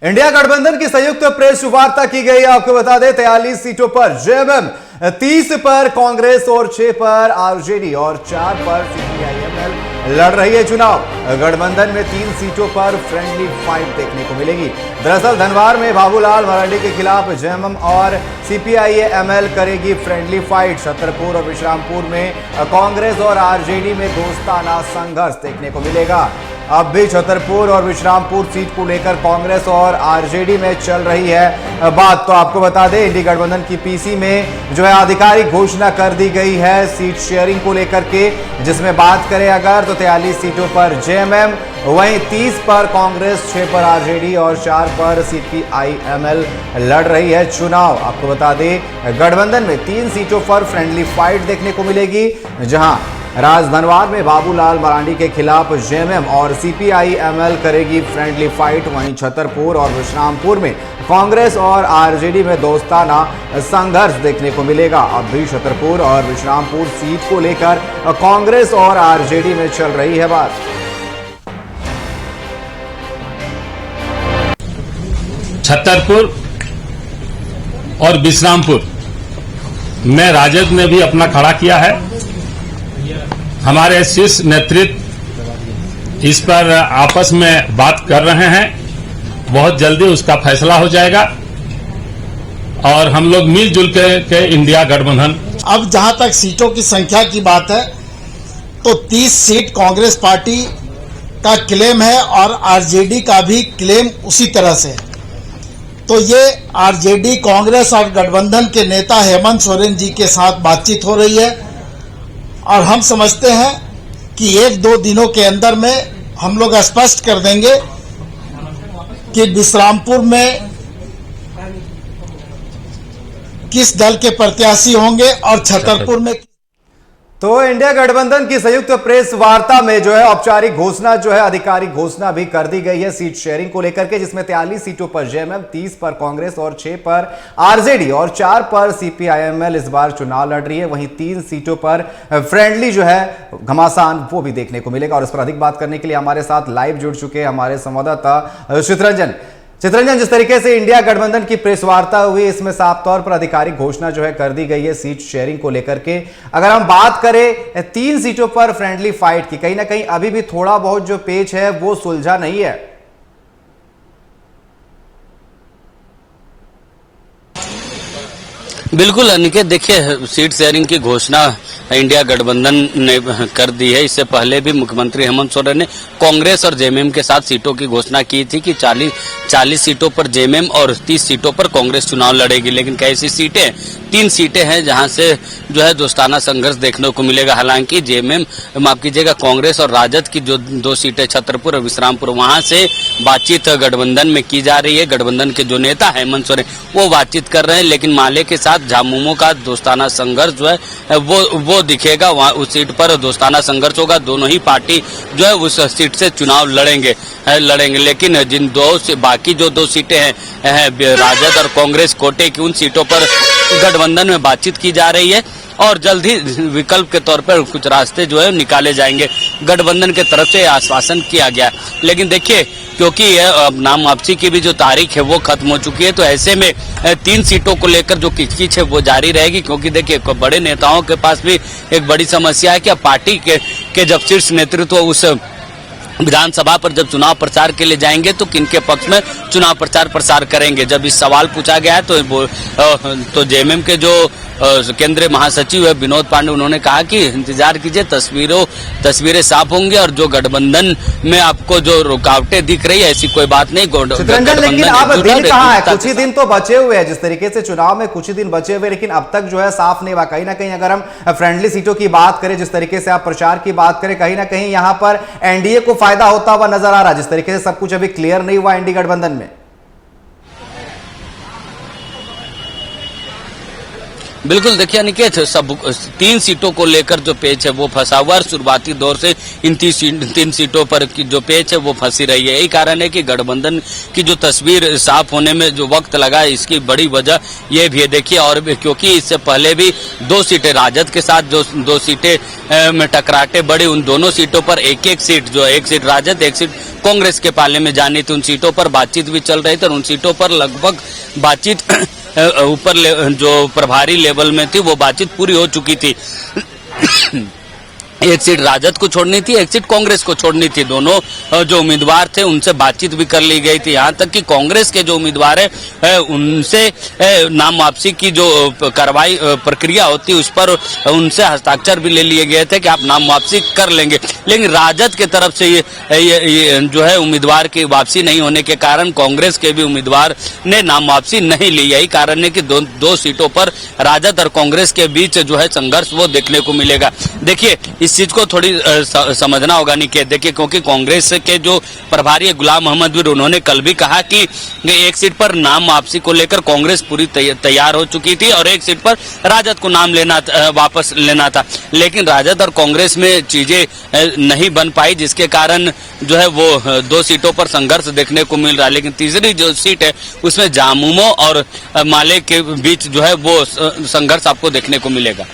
India गठबंधन की संयुक्त प्रेस वार्ता की गई। आपको बता दें 43 सीटों पर जेएमएम, 30 पर कांग्रेस और 6 पर आरजेडी और 4 पर सीपीआईएमएल लड़ रही है चुनाव। गठबंधन में 3 सीटों पर फ्रेंडली फाइट देखने को मिलेगी। दरअसल धनवार में बाबूलाल मरांडी के खिलाफ जेएमएम और सीपीआईएमएल करेगी फ्रेंडली फाइट। छतरपुर और विश्रामपुर में कांग्रेस और आरजेडी में दोस्ताना संघर्ष देखने को मिलेगा। अब भी छतरपुर और विश्रामपुर सीट को लेकर कांग्रेस और आरजेडी में चल रही है बात। तो आपको बता दें इंडी गठबंधन की पीसी में जो है आधिकारिक घोषणा कर दी गई है सीट शेयरिंग को लेकर के, जिसमें बात करें अगर तो 43 सीटों पर जेएमएम, वहीं 30 पर कांग्रेस, 6 पर आरजेडी और 4 पर सीपीआईएमएल लड़ रही है चुनाव। आपको बता दें गठबंधन में 3 सीटों पर फ्रेंडली फाइट देखने को मिलेगी, जहां राजधनवार में बाबूलाल मरांडी के खिलाफ जेएमएम और सीपीआईएमएल करेगी फ्रेंडली फाइट। वहीं छतरपुर और विश्रामपुर में कांग्रेस और आरजेडी में दोस्ताना संघर्ष देखने को मिलेगा। अब भी छतरपुर और विश्रामपुर सीट को लेकर कांग्रेस और आरजेडी में चल रही है बात। छतरपुर और विश्रामपुर में राजद ने भी अपना खड़ा किया है। हमारे शीर्ष नेतृत्व इस पर आपस में बात कर रहे हैं। बहुत जल्दी उसका फैसला हो जाएगा और हम लोग मिलजुल के इंडिया गठबंधन। अब जहां तक सीटों की संख्या की बात है तो 30 सीट कांग्रेस पार्टी का क्लेम है और आरजेडी का भी क्लेम उसी तरह से। तो ये आरजेडी, कांग्रेस और गठबंधन के नेता हेमंत सोरेन जी के साथ बातचीत हो रही है और हम समझते हैं कि 1-2 दिनों के अंदर में हम लोग स्पष्ट कर देंगे कि विश्रामपुर में किस दल के प्रत्याशी होंगे और छतरपुर में। तो इंडिया गठबंधन की संयुक्त प्रेस वार्ता में जो है औपचारिक घोषणा, जो है आधिकारिक घोषणा भी कर दी गई है सीट शेयरिंग को लेकर के, जिसमें 43 सीटों पर जेएमएम, 30 पर कांग्रेस और 6 पर आरजेडी और 4 पर सीपीआईएमएल इस बार चुनाव लड़ रही है। वहीं 3 सीटों पर फ्रेंडली जो है घमासान वो भी देखने को मिलेगा। और इस पर अधिक बात करने के लिए हमारे साथ लाइव जुड़ चुके हैं हमारे संवाददाता चित्रंजन। जिस तरीके से इंडिया गठबंधन की प्रेस वार्ता हुई, इसमें साफ तौर पर आधिकारिक घोषणा जो है कर दी गई है सीट शेयरिंग को लेकर के। अगर हम बात करें 3 सीटों पर फ्रेंडली फाइट की, कहीं ना कहीं अभी भी थोड़ा बहुत जो पेच है वो सुलझा नहीं है। बिल्कुल अनिकेत, देखिए सीट शेयरिंग की घोषणा इंडिया गठबंधन ने कर दी है। इससे पहले भी मुख्यमंत्री हेमंत सोरेन ने कांग्रेस और जेएमएम के साथ सीटों की घोषणा की थी कि 40 सीटों पर जेएमएम और 30 सीटों पर कांग्रेस चुनाव लड़ेगी। लेकिन कैसी सीटें, 3 सीटें हैं जहां से जो है दोस्ताना संघर्ष देखने को मिलेगा। हालांकि जेएमएम, माफ कीजिएगा, कांग्रेस और राजद की जो 2 सीटें छतरपुर और विश्रामपुर, वहां से बातचीत गठबंधन में की जा रही है। गठबंधन के जो नेता हेमंत सोरेन वो बातचीत कर रहे हैं, लेकिन माले के साथ झामुमो का दोस्ताना संघर्ष जो है वो दिखेगा। वहाँ उस सीट पर दोस्ताना संघर्ष होगा। दोनों ही पार्टी जो है उस सीट से चुनाव लड़ेंगे। लेकिन जिन बाकी जो 2 सीटें हैं राजद और कांग्रेस कोटे की, उन सीटों पर गठबंधन में बातचीत की जा रही है और जल्द ही विकल्प के तौर पर कुछ रास्ते जो है निकाले जाएंगे। गठबंधन के तरफ से आश्वासन किया गया। लेकिन देखिए, क्योंकि नाम वापसी की भी जो तारीख है वो खत्म हो चुकी है, तो ऐसे में 3 सीटों को लेकर जो किचकिच है वो जारी रहेगी। क्योंकि देखिए बड़े नेताओं के पास भी एक बड़ी समस्या है कि अब पार्टी के जब शीर्ष नेतृत्व उस विधानसभा पर जब चुनाव प्रचार के लिए जाएंगे तो किनके पक्ष में चुनाव प्रसार करेंगे। जब इस सवाल पूछा गया है तो जेएमएम के जो केंद्रीय महासचिव है विनोद पांडे, उन्होंने कहा कि इंतजार कीजिए, तस्वीरें साफ होंगी और जो गठबंधन में आपको जो रुकावटें दिख रही है ऐसी कोई बात नहीं। लेकिन अब दिन कहाँ है, कुछ ही दिन तो बचे हुए हैं। जिस तरीके से चुनाव में कुछ ही दिन बचे हुए, लेकिन अब तक जो है साफ नहीं हुआ। कहीं ना कहीं अगर हम फ्रेंडली सीटों की बात करें, जिस तरीके से आप प्रचार की बात करें, कहीं ना कहीं यहां पर एनडीए को फायदा होता हुआ नजर आ रहा है। जिस तरीके से सब कुछ अभी क्लियर नहीं हुआ इंडी गठबंधन में। बिल्कुल, देखिए अनिकेत, सब 3 सीटों को लेकर जो पेच है वो फंसा हुआ है। शुरुआती दौर से इन 3 सीटों पर की जो पेच है वो फंसी रही है। यही कारण है कि गठबंधन की जो तस्वीर साफ होने में जो वक्त लगा है, इसकी बड़ी वजह ये भी है। देखिए, और क्योंकि इससे पहले भी 2 सीटें राजद के साथ जो 2 सीटें में टकराटे बड़ी, उन दोनों सीटों पर एक सीट, जो एक सीट राजद, एक सीट कांग्रेस के पाले में जानी थी। उन सीटों पर बातचीत भी चल रही थी और उन सीटों पर लगभग बातचीत ऊपर जो प्रभारी लेवल में थी वो बातचीत पूरी हो चुकी थी। एक सीट राजद को छोड़नी थी, एक सीट कांग्रेस को छोड़नी थी। दोनों जो उम्मीदवार थे उनसे बातचीत भी कर ली गई थी। यहाँ तक कि कांग्रेस के जो उम्मीदवार है उनसे नाम वापसी की जो कार्रवाई प्रक्रिया होती है उस पर उनसे हस्ताक्षर भी ले लिए गए थे कि आप नाम वापसी कर लेंगे। लेकिन राजद के तरफ से ये जो है उम्मीदवार की वापसी नहीं होने के कारण कांग्रेस के भी उम्मीदवार ने नाम वापसी नहीं ली। यही कारण है कि दो सीटों पर राजद और कांग्रेस के बीच जो है संघर्ष वो देखने को मिलेगा। देखिए, इस चीज को थोड़ी समझना होगा निकेत। देखिए, क्योंकि कांग्रेस के जो प्रभारी है गुलाम मोहम्मद मीर, उन्होंने कल भी कहा कि एक सीट पर नाम वापसी को लेकर कांग्रेस पूरी तैयार हो चुकी थी और एक सीट पर राजद को नाम वापस लेना था। लेकिन राजद और कांग्रेस में चीजें नहीं बन पाई, जिसके कारण जो है वो 2 सीटों पर संघर्ष देखने को मिल रहा है। लेकिन तीसरी जो सीट है उसमें जामुमो और माले के बीच जो है वो संघर्ष आपको देखने को मिलेगा।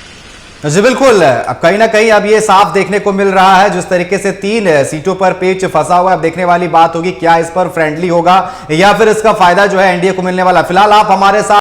जी बिल्कुल, अब कहीं ना कहीं अब ये साफ देखने को मिल रहा है जिस तरीके से 3 सीटों पर पेच फंसा हुआ है। अब देखने वाली बात होगी क्या इस पर फ्रेंडली होगा या फिर इसका फायदा जो है एनडीए को मिलने वाला। फिलहाल आप हमारे साथ